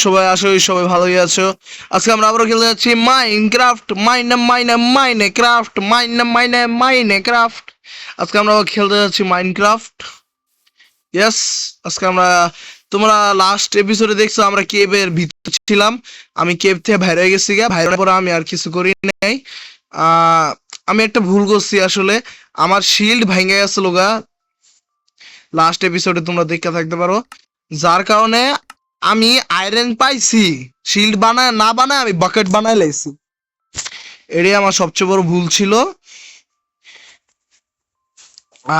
সবাই আশা করি সবাই ভালোই আছো। আজকে আমরা আবারও খেলতে যাচ্ছি মাইনক্রাফট মাইনক্রাফট। আজকে আমরা আবার খেলতে যাচ্ছি মাইনক্রাফট। ইয়েস, আজকে আমরা তোমরা লাস্ট এপিসোডে দেখছো আমরা কেভের ভিতরে ছিলাম। আমি কেভ থেকে বাইরে হয়ে গেছি, বাইরে পরে আমি আর কিছু করি নাই। আমি একটা ভুল করছি আসলে, আমার শিল্ড ভেঙে গেছিল গা। লাস্ট এপিসোডে তোমরা দেখতে থাকতে পারো, যার কারণে আমি আয়রন পাইছি, শিল্ড বানায় না বানায় আমি বাকেট বানায় লাইছি। এটাই আমার সবচেয়ে বড় ভুল ছিল।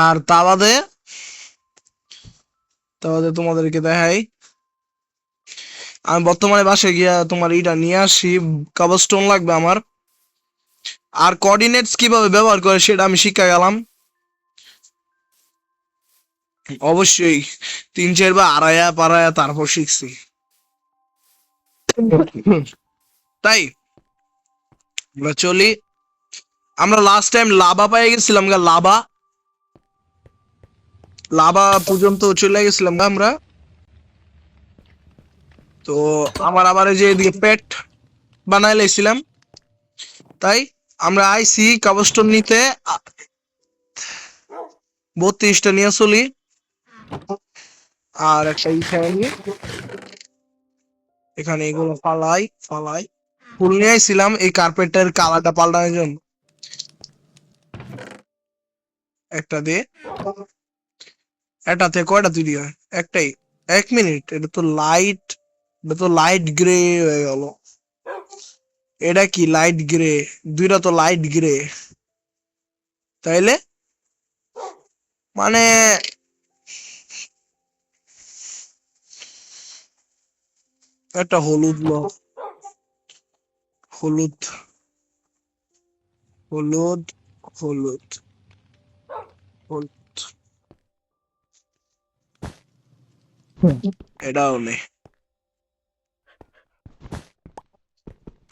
আর তা বাদে তোমাদেরকে দেখাই, আমি বর্তমানে বাসায় গিয়া তোমার ইটা নিয়ে আসি। কাবস্টোন লাগবে আমার, আর কোঅর্ডিনেটস কিভাবে ব্যবহার করে সেটা আমি শিখে গেলাম। অবশ্যই 3-4 বার আড়াইয়া পাড়ায়া তারপর শিখছি। তাই আমরা চলি। আমরা লাস্ট টাইম লাভা পেয়ে গেছিলাম গা, লাভা লাভা পর্যন্ত চলে গেছিলাম গা আমরা। তো আমার আবার এই যে এদিকে পেট বানাই লাইছিলাম। তাই আমরা আইসি কাবস্টোন নিতে, 32টা নিয়ে চলি। আর একটা এখানে এগুলো ফালাই ফালাই ফুল নিয়ে আইছিলাম এই কার্পেটের কালারটা পাল্টানোর জন্য। একটা দিয়ে এটাতে কয়টা তৈরি হয়? একটাই। 1 মিনিট, এটা তো লাইট গ্রে হয়ে গেল। এটা কি লাইট গ্রে? দুইটা তো লাইট গ্রে, তাইলে মানে একটা হলুদ হলুদ হলুদ হলুদ হলুদ, এটাও নেই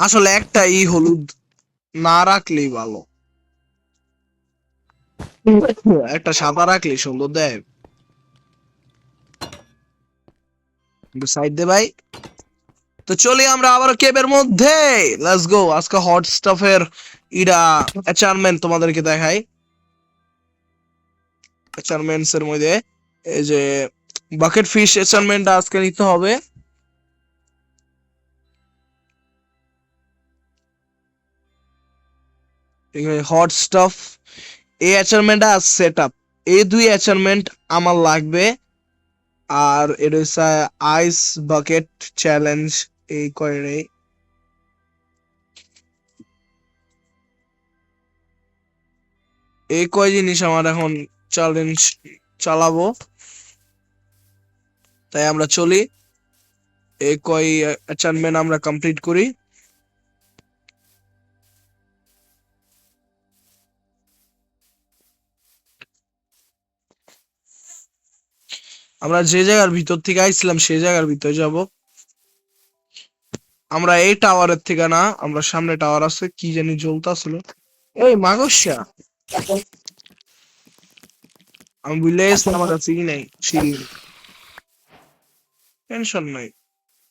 আসলে। একটাই হলুদ না রাখলেই ভালো, একটা সাদা রাখলে সুন্দর দেয়। সাইড দে ভাই। তো চলি আমরা আবার কেবের মধ্যে, লেটস গো। আজকে হট স্টাফের ইডা অ্যাচারমেন্ট তোমাদেরকে দেখাই। অ্যাচারমেন্টস এর মধ্যে এই যে বাকেট ফিশ অ্যাচারমেন্ট আজকে নিতে হবে। হট স্টাফ এই অ্যাচারমেন্ট আর সেট আপ, এই দুই অ্যাচারমেন্ট আমার লাগবে। আর এটা হচ্ছে আইস বাকেট চ্যালেঞ্জ, এই করে এই কয় জিনিস আমার এখন চ্যালেঞ্জ চালাবো। তাই আমরা চলি, এই কয় অ্যাচাইনমেন্ট আমরা কমপ্লিট করি। আমরা যে জায়গার ভিতর থেকে আইছিলাম সেই জায়গার ভিতরে যাব। আমরা এই টাওয়ারের থেকে না, আমরা সামনে টাওয়ার আছে কি জানি জ্বলতাছিল। এই মাগস্যা, আমি বুঝলে গেছিলাম আমার কাছে কি নাই সিঁড়ি। টেনশন নাই,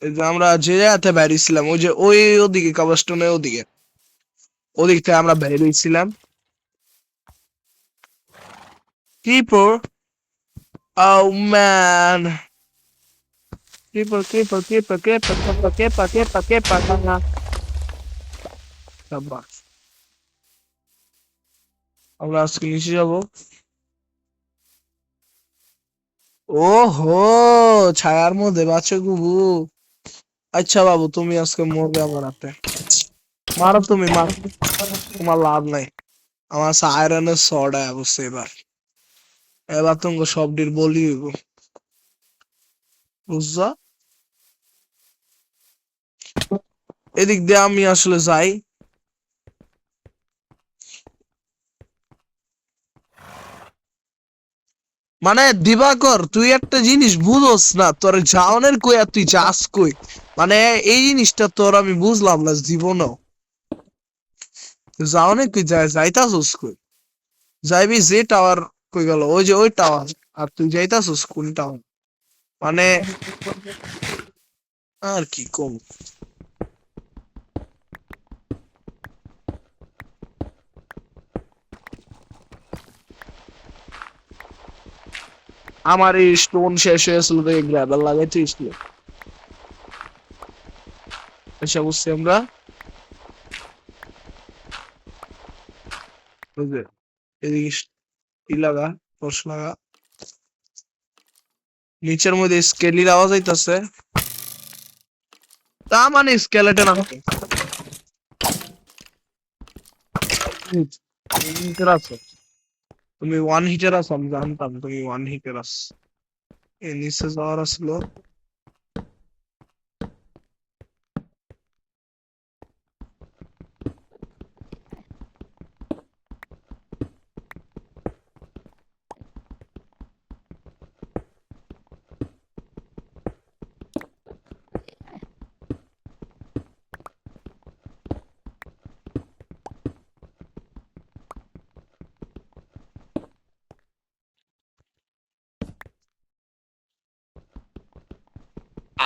এই যে আমরা যে জায়গাতে বেরিয়েছিলাম ওই যে ওদিকে কাবাস্টনের ওদিক থেকে আমরা বেরিয়েছিলাম। Creeper, oh man, creeper. সাব্বাস। আমরা আজকে নিচে যাবো। ওহো, ছায়ার মধ্যে বাচ্চা গুবু। আচ্ছা বাবু, তুমি আজকে মরবে আমার হাতে। মারো, তুমি মারো, তোমার লাভ নাই। আমার আয়রনের শর্ট অবশ্যই এবার তোমাকে সবটির বলি হইব, বুঝছো? এদিক দিয়ে আমি আসলে যাই। মানে দিবাকর, তুই একটা জিনিস বুঝোস না, তোর যাওনের কই আর তুই যাস কই? মানে এই জিনিসটা তোর আমি বুঝলাম না জীবনও। যাওনে কই যাইতাছস কই? যাইবি যে টাওয়ার কই গেল? ওই যে ওই টাওয়ার, আর তুই যাইতাছস কোন টাওয়ার? মানে আর কি কম। আমার এই স্টোন শেষ হয়েছিল দেখে গ্রাবেল লাগাইতে ছিল। আশা করছি আমরা বুঝলে এদিকে ই লাগা টর্চ লাগা। নিচের মধ্যে স্কেলির আওয়াজ আইতাছে, তা মানে স্কেলেটন আমাকে হিটার আছো। তুমি ওয়ান হিটার আছো, আমি জানতাম তুমি ওয়ান হিটার আছো। এ নিচে যাওয়ার আসলো।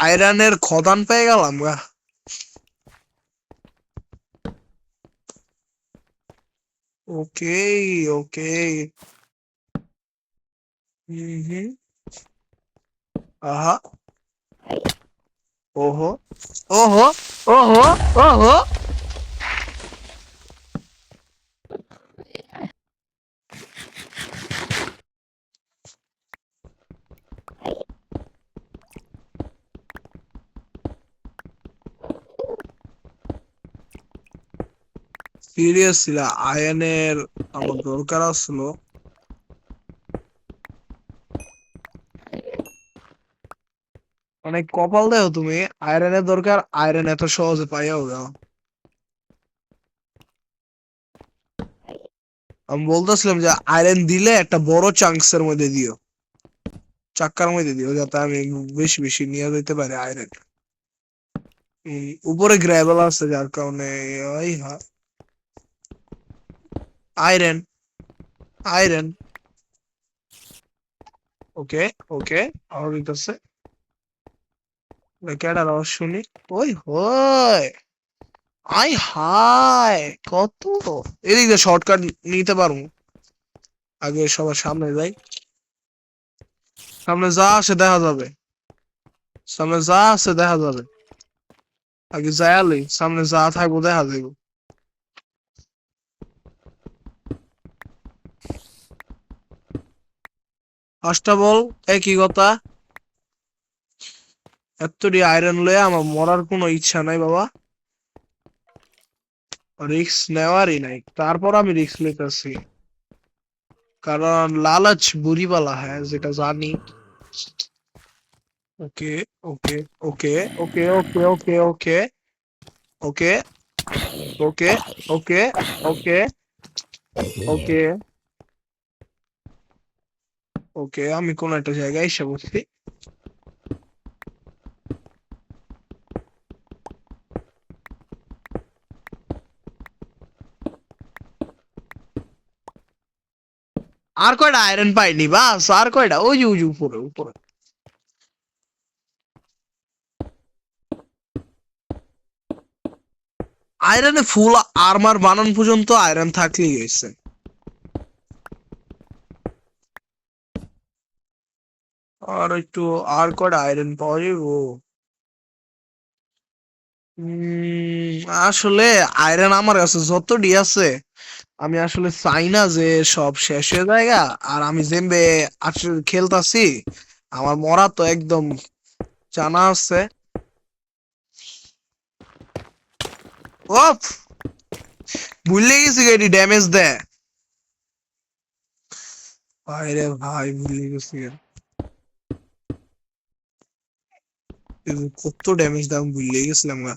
আয়রনের খদান পেয়ে গেলাম গা। ওকে ওকে। হুম। আহা। ওহো ওহো ওহো ওহো। সিরিয়াসলি আয়রনের আমার দরকার আসলো। অনেক কপাল দেও তুমি, আয়রনের দরকার, আয়রন এত সহজে পাইয়াও দাও। আমি বলতেছিলাম যে আয়রন দিলে একটা বড় চাঙ্কসের মধ্যে দিও, চাক্কার মধ্যে দিও, যাতে আমি বেশি বেশি নিয়ে যেতে পারি আয়রন। উপরে গ্র্যাভেল আছে যার কারণে ওই আয়রন আয়রন। ওকে ওকে। আর হইতাছে কেডার আওয়াজ শুনি। ওই হয় আই হাই কত, এদিক দিয়ে শর্টকাট নিতে পারবো। আগে সবার সামনে যাই, সামনে যা আছে দেখা যাবে, সামনে যা আছে দেখা যাবে। আগে যায়ালি সামনে যা থাকবো দেখা যাইব। ফার্স্ট অফ অল একই কথা, এতটি আয়রন লয়ে আমার মরার কোনো ইচ্ছা নাই বাবা, রিস্ক নেওয়ারই নাই, তারপর আমি রিস্ক নিতেছি কারণ লালচ বুরি বালা হ্যাঁ, যেটা জানি। ওকে ওকে ওকে ওকে ওকে ওকে ওকে ওকে ওকে ওকে ওকে ওকে ওকে। আমি কোন একটা জায়গায় এসে বসছি। আর কয়টা আয়রন পাইনি, বাস আর কয়টা, ওই যে ওই যে উপরে উপরে। আয়রনে ফুল আর্মার বানান পর্যন্ত আয়রন থাকলেই হয়েছে। আর একটু, আর কয়টা আয়রন পাওয়া যাবো। আসলে আয়রন আমার কাছে যতটি আছে, আমি আসলে চাই না যে সব শেষ হয়ে জায়গা। আর আমি জেমবে আসলে খেলতাছি, আমার মরা তো একদম জানা আছে। ওফ, ভুলে গেছি এটি ড্যামেজ দেয়। ভাই রে ভাই, ভুলে গেছি কত ড্যামেজ দেয়, আমি ভুলে গেছিলাম গা।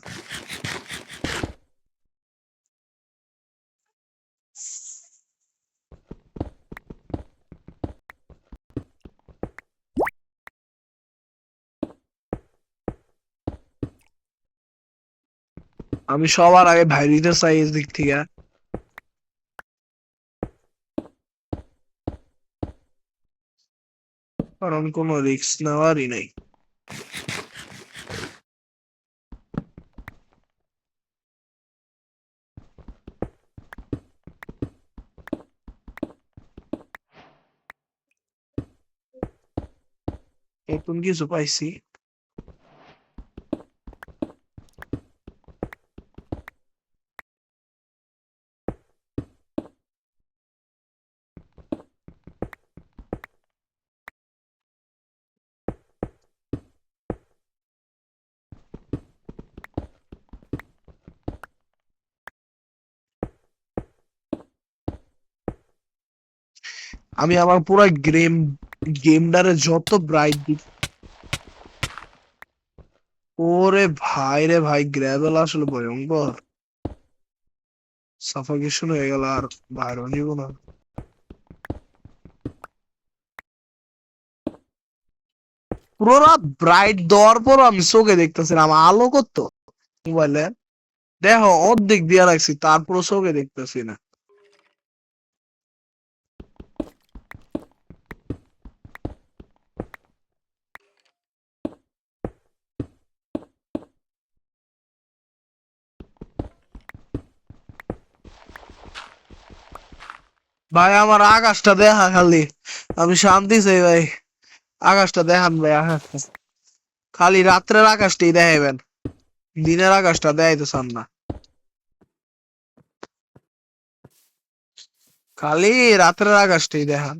আমি সবার আগে ভাই দিতে চাই এর দিক থেকে, কারণ কোনো রিস্ক নেওয়ারই নাই। নতুন কিছু পাইছি। আমি আমার পুরো গেমটারে যত ব্রাইট দিই। ওরে ভাই রে ভাই, গ্র্যাভেল আসলে ভয়ঙ্কর। সাফাকেশন হয়ে গেল, আর বাইরে নিব না। পুরো রাত ব্রাইট দেওয়ার পর আমি চোখে দেখতেছিলাম আলো কত মোবাইলে। দেখো অর্ধেক দিয়া রাখছি, তারপর চোখে দেখতেছি না। ভাই আমার আকাশটা দেখা খালি, আমি শান্তি চাই ভাই। আকাশটা দেখান ভাই, আকাশটা খালি রাত্রের আকাশটাই দেখাইবেন, দিনের আকাশটা দেখাইতে চান না। খালি রাত্রের আকাশটাই দেখান।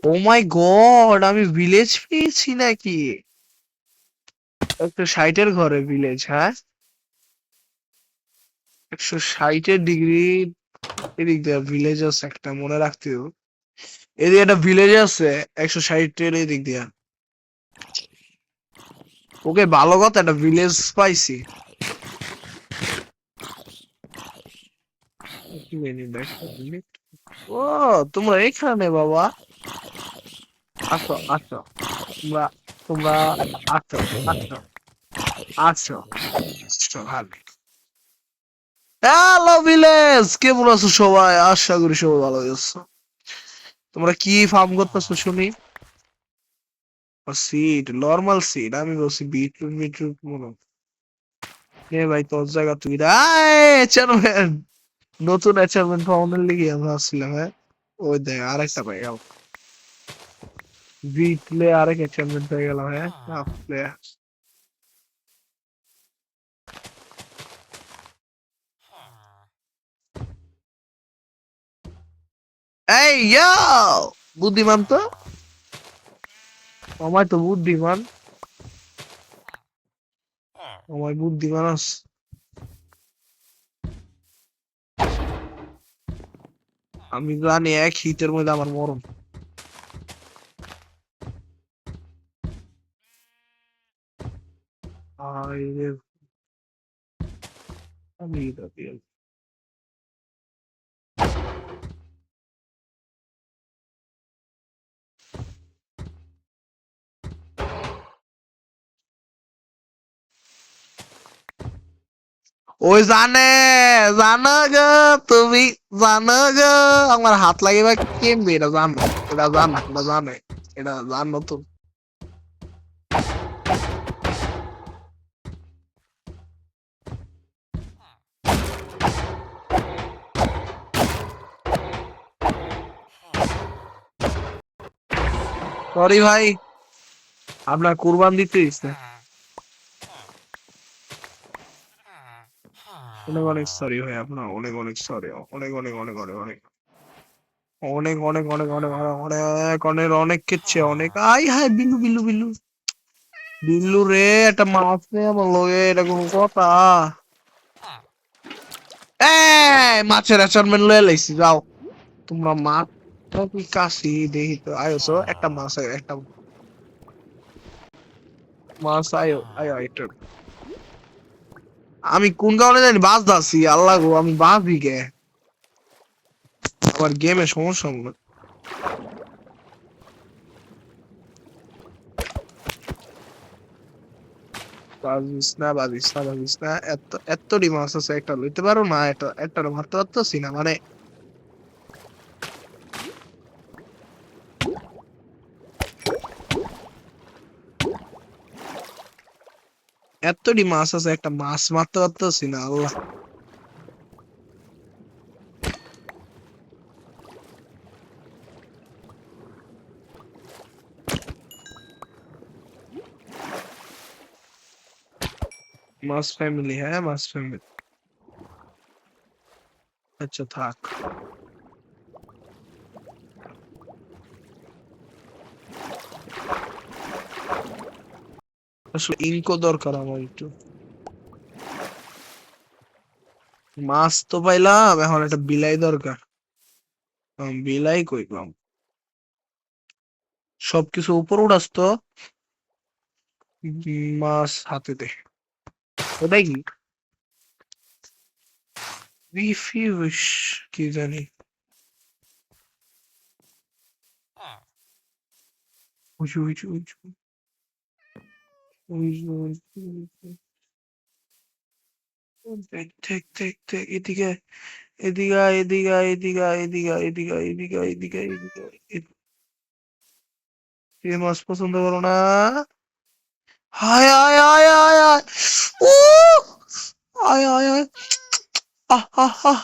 ও মাই গড, আমি ভিলেজ পেয়েছি নাকি? একটা 60-এর ঘরে ভিলেজ, হ্যাঁ 160-এর ডিগ্রি। এদিক দিয়ে ভিলেজ আছে একটা, মনে রাখতে হবে। এদিকে একটা ভিলেজ আছে 160-এর এদিক দিয়া। ওকে ভালো কথা, একটা ভিলেজ পাইছি। এক মিনিট, একটা মিনিট। ও তোমরা এখানে বাবা, আসো আসো, তোমরা তোমরা আসো আসো আসো আসো, ভালো। হ্যালো ভিলেজ, কেমন আছো সবাই? আশা করি সবাই ভালো আছো। তোমরা কি ফার্ম করতেছো শুনি? সিড, নরমাল সিড, আমি বলছি বিটরুট বিটরুট মনে হয়। এ ভাই তোর জায়গা তুই অ্যাচারমেন্ট, নতুন অ্যাচারমেন্ট পাওয়ার লিগে আমরা আসছিলাম, হ্যাঁ। ওই দেখ আরেকটা পাই গেল, বিটলে আরেক অ্যাচারমেন্ট হয়ে গেল, হ্যাঁ। আপলে এই ইয়ো, বুদ্ধিমান তো, আমার তো বুদ্ধিমান, আমার বুদ্ধিমান আছে। আমি জানি এক হিটের মধ্যে আমার মরণ। আরে আমি এটা দিয়ে ওই জানে, জানো গো, তুমি জানো গো, আমার হাত লাগিবা কেমবে, এটা জানো, এটা জানা, এটা জানে, এটা জানো তো। সরি ভাই, আপনার কুরবান দিতে ইচ্ছে। অনেক অনেক সরি ভাই, আপনার অনেক অনেক সরি, অনেক অনেক অনেক অনেক অনেক অনেক অনেক অনেক অনেক অনেক অনেক অনেক কিচ্ছে, অনেক আই হাই বিল্লু বিল্লু বিল্লু বিল্লু রে, একটা মাছ নে আমার লগে, এটা কোনো কথা? মাছের অ্যাসাইনমেন্ট লয়ে লাইছি, যাও তোমরা। মাছ কি কাশি দেখি তো, আয়োছো একটা মাছ, একটা মাছ, আয়ো আয়ো এটা। আমি কোন কারণে জানি বাস দাসি, আল্লাহ গো, আমি বাস দিকে আবার গেমে সমস্যা হলো। বাজিস না বাজিস না বাজিস না, এত এত মাছ আছে, একটা লইতে পারো না? এটা একটা মারতে পারতেছি না মানে। এতটি মাছ আছে, একটা মাছ মারতে পারতেছি না, আল্লাহ। মাস ফ্যামিলি, হ্যাঁ মাস ফ্যামিলি। আচ্ছা থাক। আসলে ইনকো দরকার আমার একটু। মাছ তো পাইলাম, এখন একটা বিলাই দরকার। বিলাই কই পাম? সবকিছু উপর উঠাস তো। মাছ হাতে দে। ওটাই কি? রিফিউজ কি জানি। উঁচু উঁচু উঁচু উঁচু উঁচু। দেখ দেখ দেখ দেখ এদিকে, এদিকে আয়, এদিকে আয়, এদিকে আয়, এদিকে আয়, এদিকে আয়, এদিকে আয়, এদিকে আয়, এদিকে আয়। এ মাছ পছন্দ করো না? হায় আয় আয় আয় আয়। ও আয় আয় আয়। আহ আহ আহ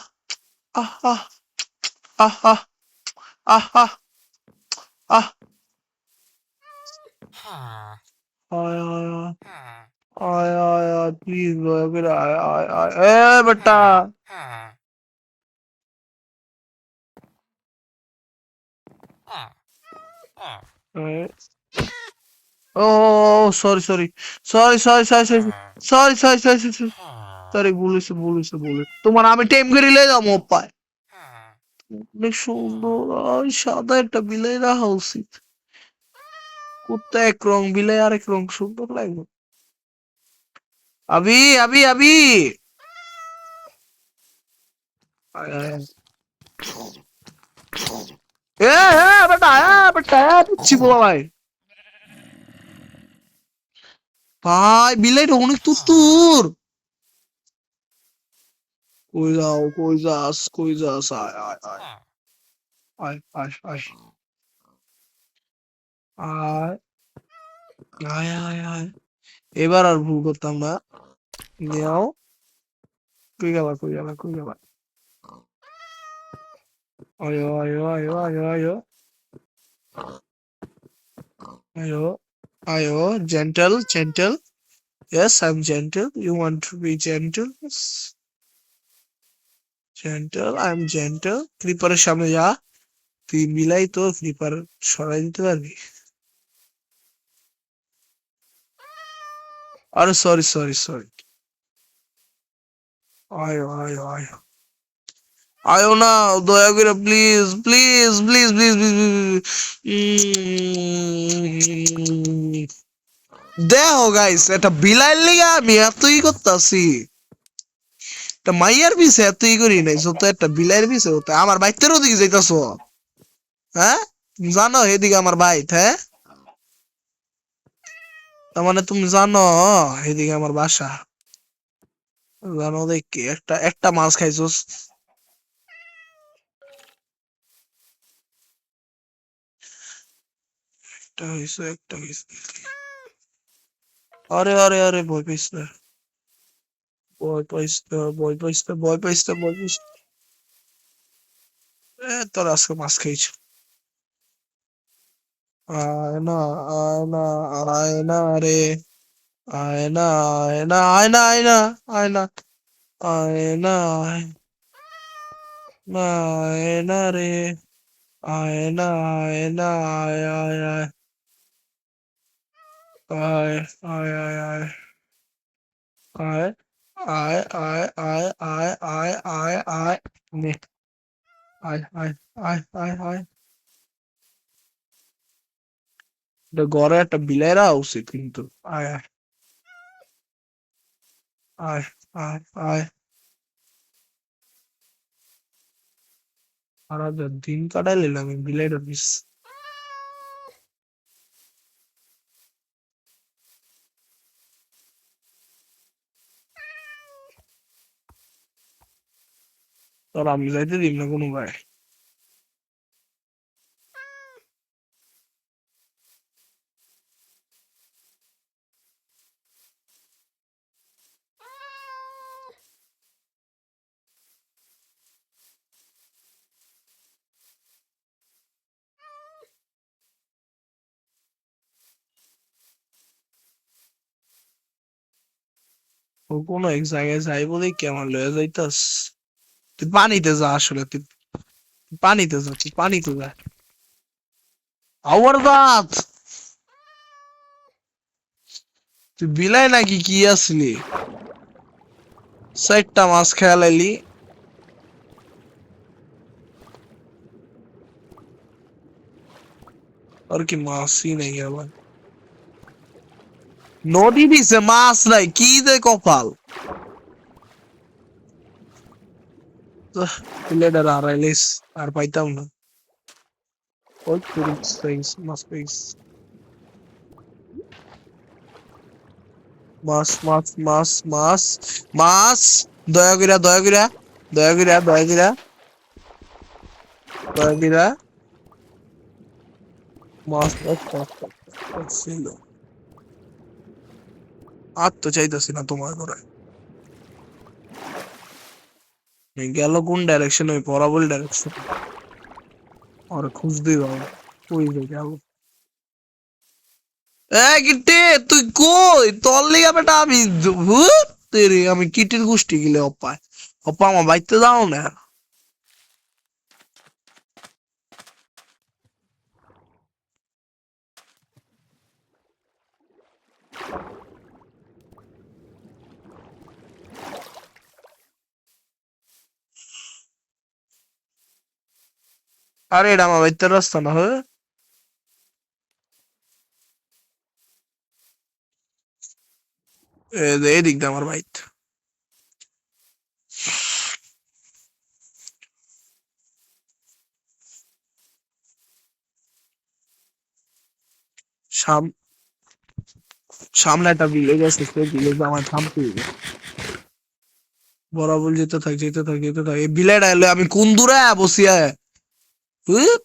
আহ আহ আহ আহ আহ আহ আহ। আয় আয় আয় আয় আয় আয় প্লিজ দয়া করে আয় আয় আয় এ বেটা। ও sorry sorry sorry sorry sorry sorry sorry sorry sorry sorry sorry ভুল হয়েছে ভুল হয়েছে ভুল হয়েছে। তোমার আমি টেম করে লয়ে যাবো পায়। অনেক সুন্দর। ওই সাদা একটা বিলাই রাখা উচিত। কুত্তা এক রং, বিলাই আরেক রং, সুন্দর লাগবে। আবি আবি আবি আয়, আয়, আয়। বেটা পিচ্ছি বলা ভাই। ভাই বিলাইটা অনেক তুস্তুর। কই যাও কই যাস কই যাস আয় আয় আয় আয় আয় আয় আয় আয় আয় আয়। এবার আর ভুল করতাম না। নিয়াও। কই গেলা কই গেলা কই গেলা। আয়ো আয়ো আয়ো আয়ো আয়ো আয়ো আয়ো gentle gentle. Yes, I'm gentle. You want to be gentle? Yes. Gentle, I'm gentle. ক্রিপারের সামনে যা। তুই মিলাই তো ক্রিপার সরাই দিতে পারবি? আরে সরি সরি সরি। আয়ো আয়ো আয়ো আয়ো না, দয়া করে please please please please please. দেখো গাইস, এটা বিলাইর লিগা আমি এতই করতাছি। এটা মাইয়ার পিছে এতই করি নাই, যত একটা বিলাইয়ের পিছে হতে। আমার বাইতের ওদিকে যাইতাছো? হ্যাঁ জানো এদিকে আমার বাইত? হ্যাঁ তার মানে তুমি জানো এদিকে আমার বাসা? জানো দেখি, একটা একটা মাছ খাইছোস? একটা হইছে একটা হইছে। আরে আরে আরে ভয় পাইস না, ভয় পাইস না, ভয় পাইস না, ভয় পাইস না, ভয় পাইস না। তোর আজকে মাছ খাইছো। আয় না আয় না আয় না রে। আয় না আয় না আয় না আয় না আয় না আয় না আয় না আয় না রে। আয় না আয় না আয় আয় আয় আয় আয় আয় আয় আয় আয় আয় আয় আয় আয় আয় আয় নে আয় আয় আয় আয় আয়। এটা ঘরে একটা বিলাইরা উচিত কিন্তু। আয় আয় আয় আয় আয়। সারা দিন কাটাই নিলাম এই বিলাইটার পিস। তোর আমি যাইতে দিম না কোনো ভাই। ও কোনো এক জায়গায় যাই বলেই কি আমার লয়ে যাইতাস? তুই পানিতে যা, আসলে তুই পানিতে যা, তুই পানিতে যা। আবার দাঁত, তুই বিলাই নাকি কি আসলি? চারটা মাছ খেয়াল আইলি। আর কি মাছই নেই আবার? নদী দিছে মাছ নাই, কি যে কপাল। প্লেটার হারাইলিস, আর পাইতাম না। ওই মাছ পেয়েছি। মাছ মাছ মাছ মাছ মাছ, দয়া কইরা দয়া কইরা দয়া কইরা দয়া কইরা দয়া কইরা মাছ ছিল। আর তো চাইতেছি না তোমার করে। গেল কোন ডাইরেকশন? ওই বরাবর ডাইরেকশন। আর খুঁজ দিই দাও, ওই যে গেল। এ কিটে, তুই কই? তোর লিগা বেটা আমি তেরে আমি কিটির গোষ্ঠী গিলে অপ্পা অপ্পা আমার বাইতে যাও না। আরে এটা আমার বাইতের রাস্তা না হয়। এদিক দিয়ে আমার বাইত। সাম সামনে একটা ভিলেজ আছে, সেই ভিলেজ আমার থামতে হবে। বরাবর যেতে থাক যেতে থাক যেতে থাক। এই বিলাইটা এলে আমি কোন দূরে বসিয়া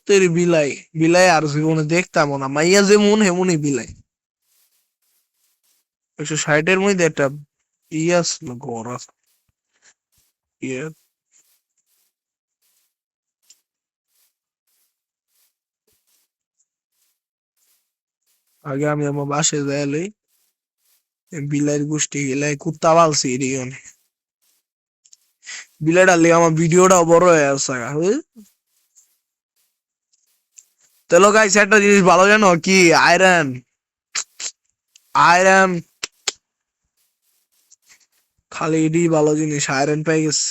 তেরি বিলাই। বিলাই আর জীবনে দেখতাম না, মাইয়া যেমন হেমনই বিলাই। 160-এর মধ্যে একটা ইয়ে ছিল, ঘর আছে। ইয়ে আগে আমি আমার বাসায় যাই বিলাইয়ের গোষ্ঠী গেলাই কুত্তা পালছি এদিকে। বিলাইটা লেগে আমার ভিডিওটাও বড় হয়ে আছে। তেলো গাইস, একটা জিনিস ভালো জানো কি? আয়রন আয়রন খালি এডি ভালো জিনিস, আয়রন পেয়ে গেছে।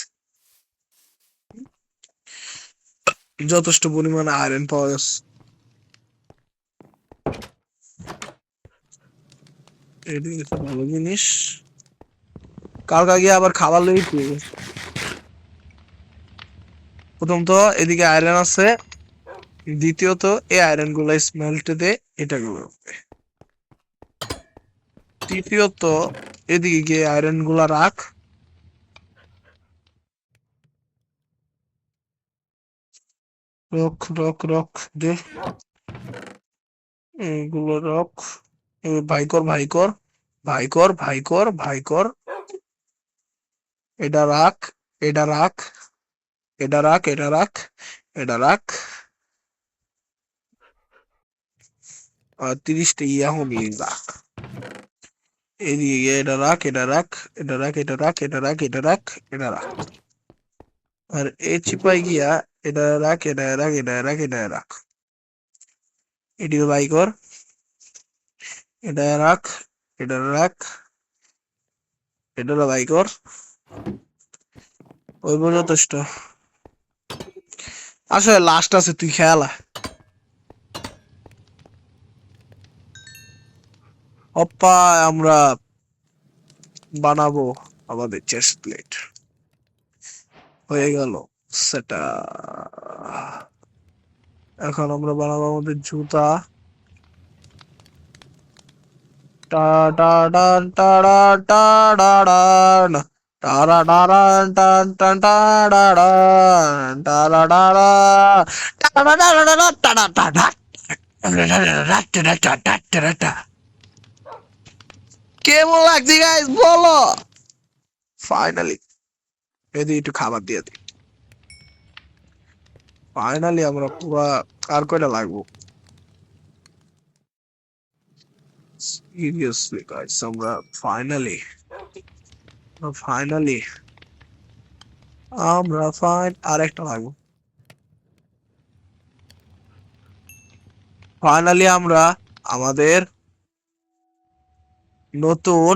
যথেষ্ট পরিমাণে আয়রন পাওয়া গেছে। এডি ভালো জিনিস। কালকা গিয়ে আবার খাবার লেগে পেয়ে গেছে। প্রথম তো এদিকে আয়রন আছে, দ্বিতীয়ত এই আয়রন গুলা স্মেল্ট দে এটা গুলো, তৃতীয়ত এদিকে গিয়ে আয়রন গুলা রাখ। রক রক রক দে, এগুলো রক। ভাই কর ভাই কর ভাই কর ভাই কর ভাই কর। এটা রাখ, এটা রাখ, এটা রাখ, এটা রাখ, এটা রাখ। আর 30টা ইয়া হবি রাখ। এদিকে এটা রাখ, এটা রাখ, এটা রাখ, এটা রাখ, এটা রাখ, এটা রাখ, এটা রাখ। আর এই চিপাই গিয়া এটা রাখ, এটা রাখ, এটা রাখ, এটা রাখ। এটিও বাই কর, এটা রাখ, এটা রাখ, এটা বাই কর। ওই যথেষ্ট। আসলে লাস্ট আছে, তুই খেয়ালা। অপ্পা আমরা বানাবো আমাদের চেস্ট প্লেট। হয়ে গেল সেটা। এখন আমরা বানাবো আমাদের জুতা। টা টা ডান টাড়া টাড়াড়ান টারা টারান টান টান টাড়াড়ান টারা টারা টারা টারা টারা টারা কেমন লাগছে গাইস বলো? ফাইনালি এদিকে একটু খাবার দিয়ে দিই। ফাইনালি আমরা পুরা, আর কয়টা লাগবো? সিরিয়াসলি গাইস আমরা ফাইনালি ফাইনালি আমরা আর একটা লাগবে। ফাইনালি আমরা আমাদের নতুন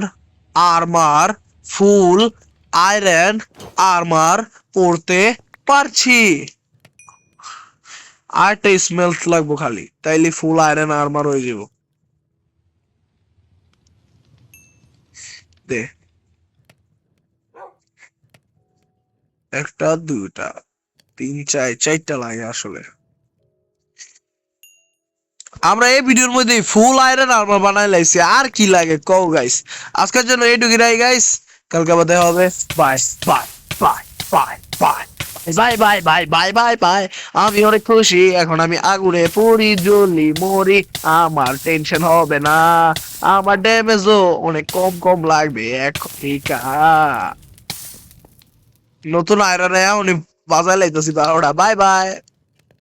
আর্মার, ফুল আয়রন আর্মার পরতে পারছি। আরেকটা স্মেলস লাগবো খালি, তাইলে ফুল আয়রন আর্মার হয়ে যাব। দে, একটা, দুইটা, তিন, চারটা লাগে আসলে। আমরা এই ভিডিওর মধ্যে ফুল আয়রন আর্মার বানাই লাইছি, আর কি লাগে কও গাইস। আজকের জন্য এইটুকুই রাই গাইস, কালকে আবার দেখা হবে। Bye bye bye bye bye bye bye bye bye bye bye. আমি অনেক খুশি, এখন আমি আগুনে পড়ি জ্বলি মরি, আমার টেনশন হবে না, আমার ড্যামেজও অনেক কম কম লাগবে এখন। ঠিক নতুন আয়রনে উনি বাজাই লাইতেছি 12টা। Bye bye.